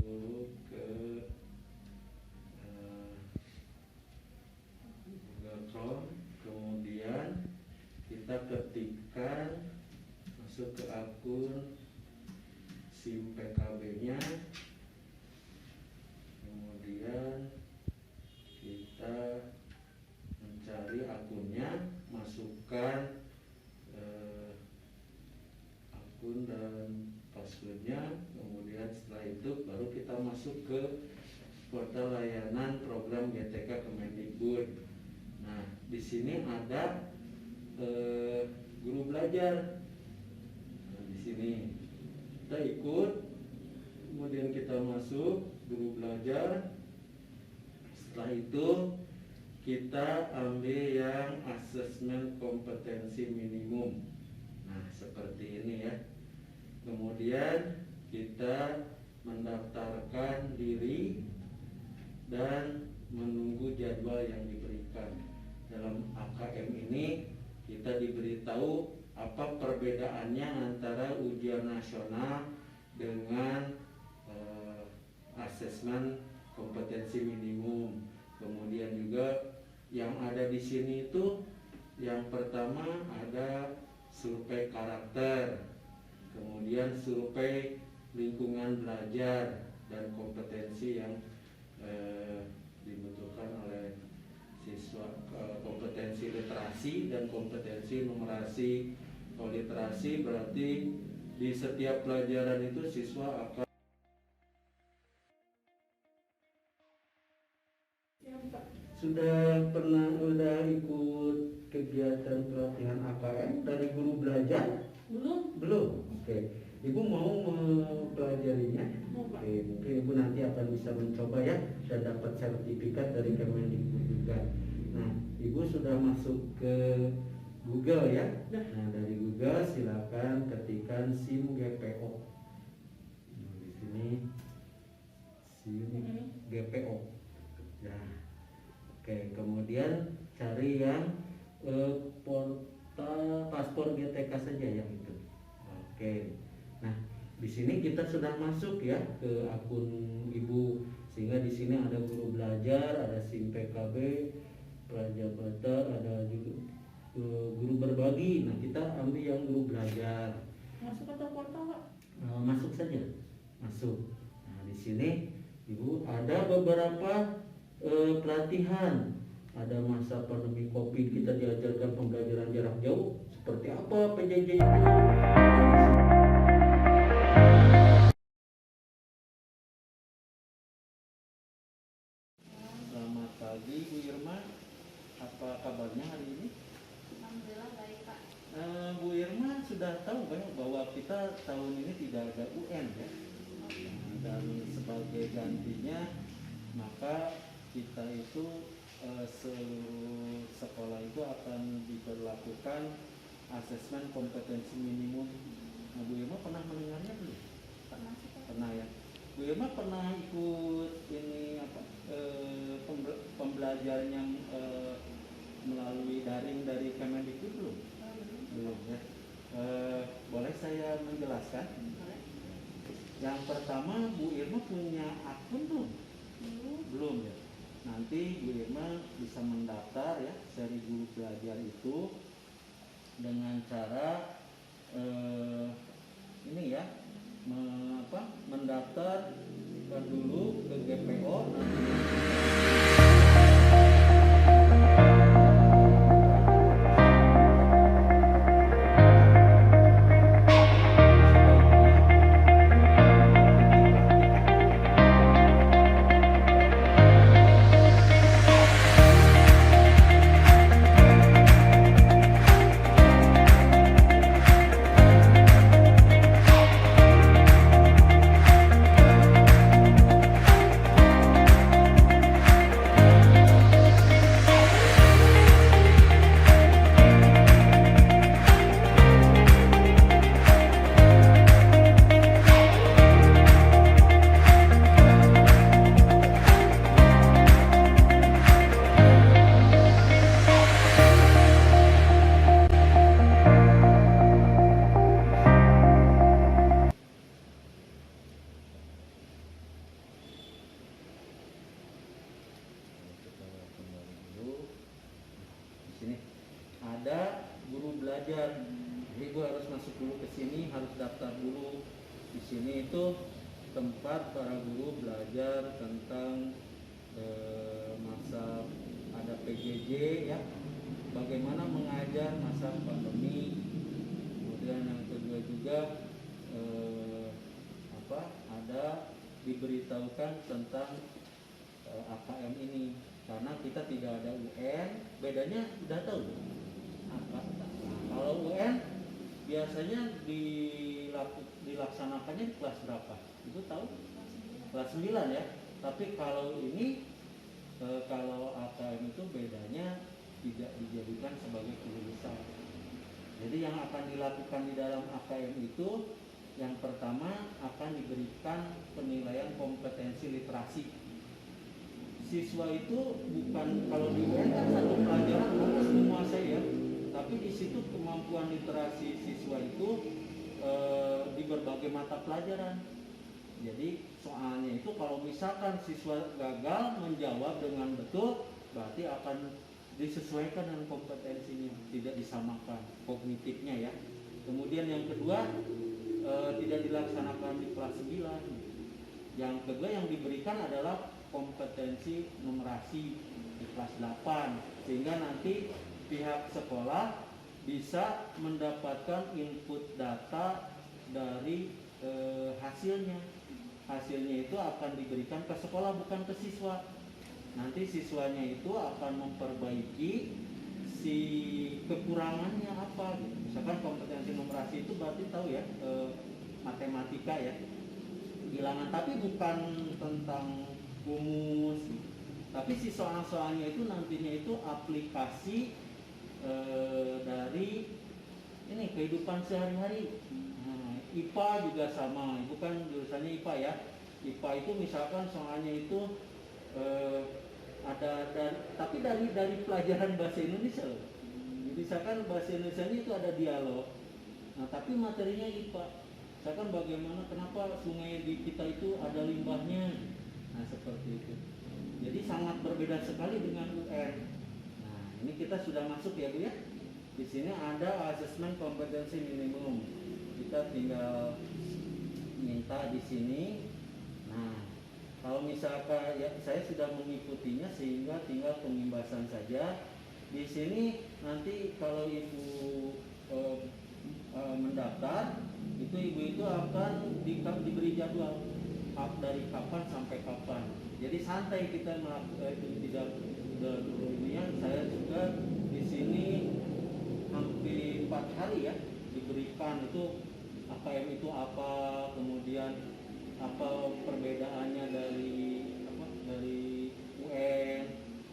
masuk ke Google Chrome, kemudian kita ketikkan, masuk ke akun SIM PKB-nya, kemudian kita mencari akunnya, masukkan akun dan passwordnya, kemudian setelah itu baru kita masuk ke portal layanan program GTK Kemendikbud. Nah, di sini ada guru belajar. Nah, di sini kita ikut, kemudian kita masuk guru belajar. Setelah itu kita ambil yang asesmen kompetensi minimum. Nah, seperti ini ya. Kemudian kita mendaftarkan diri dan menunggu jadwal yang diberikan. Dalam AKM ini kita diberitahu apa perbedaannya antara ujian nasional dengan asesmen kompetensi minimum. Kemudian juga yang ada di sini itu yang pertama ada survei karakter, kemudian survei lingkungan belajar dan kompetensi yang dibutuhkan oleh siswa, kompetensi literasi dan kompetensi numerasi. Kalau literasi berarti di setiap pelajaran itu siswa akan udah ikut kegiatan pelatihan AKM dari guru belajar? Belum. Oke. Ibu mau mempelajarinya? Oke, mungkin Ibu nanti akan bisa mencoba ya dan dapat sertifikat dari Kemendikbud juga. Nah, Ibu sudah masuk ke Google ya. Nah, dari Google silakan ketikkan SIM GPO. Nah, di sini SIM GPO. Nah, oke, kemudian cari yang portal paspor GTK saja yang itu. Oke. Nah, di sini kita sudah masuk ya ke akun Ibu, sehingga di sini ada guru belajar, ada SIM PKB, Prajabata, ada juga guru berbagi. Nah, kita ambil yang guru belajar. Masuk atau portal Pak? Masuk saja, masuk. Nah, di sini Ibu ada beberapa pelatihan. Ada masa pandemi COVID kita diajarkan pembelajaran jarak jauh. Seperti apa PJJ itu? Selamat pagi Bu Irma. Apa kabarnya hari ini? Alhamdulillah baik Pak. Bu Irma sudah tahu kan bahwa kita tahun ini tidak ada UN ya? Dan sebagai gantinya maka kita itu seluruh sekolah itu akan diberlakukan asesmen kompetensi minimum. Nah, Bu Irma pernah mendengarnya belum? Pernah sih Pak. Pernah ya. Bu Irma pernah ikut ini apa pembelajaran yang melalui daring dari Kemendikbud belum? Belum ya. Boleh saya menjelaskan? Boleh. Yang pertama, Bu Irma punya akun belum? Belum ya. Nanti Bu Irma bisa mendaftar ya seri guru belajar itu dengan cara ini ya, mendaftar dulu ke GPO. ada guru belajar. Jadi Ibu harus masuk dulu ke sini, harus daftar dulu. Di sini itu tempat para guru belajar tentang masa ada PJJ ya, bagaimana mengajar masa pandemi. Kemudian yang kedua juga ada diberitahukan tentang AKM ini, karena kita tidak ada UN. Bedanya udah tahu apa? Kalau UN biasanya dilaksanakannya di kelas berapa? Itu tahu? Kelas 9 ya. Tapi kalau ini kalau AKM itu bedanya tidak dijadikan sebagai kelulusan. Jadi yang akan dilakukan di dalam AKM itu, yang pertama akan diberikan penilaian kompetensi literasi. Siswa itu bukan, kalau di UN kan satu pelajaran harus menguasai ya, tapi di situ kemampuan literasi siswa itu di berbagai mata pelajaran. Jadi soalnya itu kalau misalkan siswa gagal menjawab dengan betul, berarti akan disesuaikan dengan kompetensinya, tidak disamakan kognitifnya ya. Kemudian yang kedua, tidak dilaksanakan di kelas 9. Yang kedua yang diberikan adalah kompetensi numerasi di kelas 8, sehingga nanti pihak sekolah bisa mendapatkan input data dari hasilnya. Hasilnya itu akan diberikan ke sekolah, bukan ke siswa. Nanti siswanya itu akan memperbaiki si kekurangannya apa gitu. Misalkan kompetensi numerasi itu berarti tahu ya, matematika ya, bilangan, tapi bukan tentang rumus gitu. Tapi si soal-soalnya itu nantinya itu aplikasi dari ini kehidupan sehari-hari. IPA juga sama, bukan jurusannya IPA ya. IPA itu misalkan soalnya itu tapi dari pelajaran bahasa Indonesia loh. Misalkan bahasa Indonesia itu ada dialog. Nah, tapi materinya IPA. Misalkan bagaimana, kenapa sungai di kita itu ada limbahnya. Nah, seperti itu. Jadi sangat berbeda sekali dengan UN. Nah, ini kita sudah masuk ya Bu ya. Di sini ada asesmen kompetensi minimum. Kita tinggal minta di sini. Nah, kalau misalkan ya saya sudah mengikutinya sehingga tinggal pengimbasan saja. Di sini nanti kalau Ibu mendaftar, itu Ibu akan diberi jadwal dari kapan sampai kapan. Jadi santai kita melakukan itu, tidak dulu ini ya. Saya juga di sini hampir 4 hari ya diberikan itu AKM itu apa, kemudian apa perbedaannya dari UN,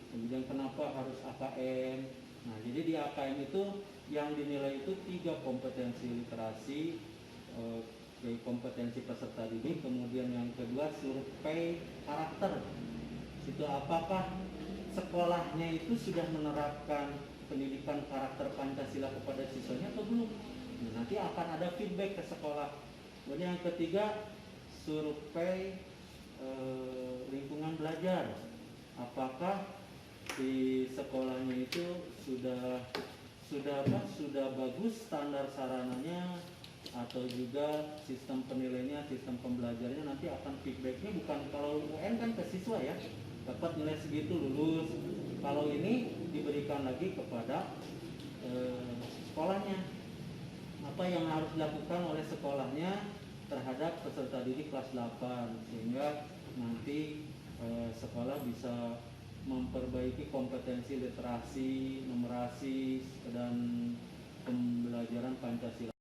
kemudian kenapa harus AKM. Nah, jadi di AKM itu yang dinilai itu 3 kompetensi literasi, kompetensi peserta didik, kemudian yang kedua survei karakter. Itu apakah sekolahnya itu sudah menerapkan pendidikan karakter Pancasila kepada siswanya atau belum. Nah, nanti akan ada feedback ke sekolah. Kemudian yang ketiga survei lingkungan belajar. Apakah di sekolahnya itu sudah bagus standar sarananya, atau juga sistem penilaiannya, sistem pembelajarannya. Nanti akan feedbacknya bukan kalau UN kan ke siswa ya, dapat nilai segitu lulus. Kalau ini diberikan lagi kepada sekolahnya, apa yang harus dilakukan oleh sekolahnya terhadap peserta didik kelas 8, sehingga nanti sekolah bisa memperbaiki kompetensi literasi, numerasi, dan pembelajaran Pancasila.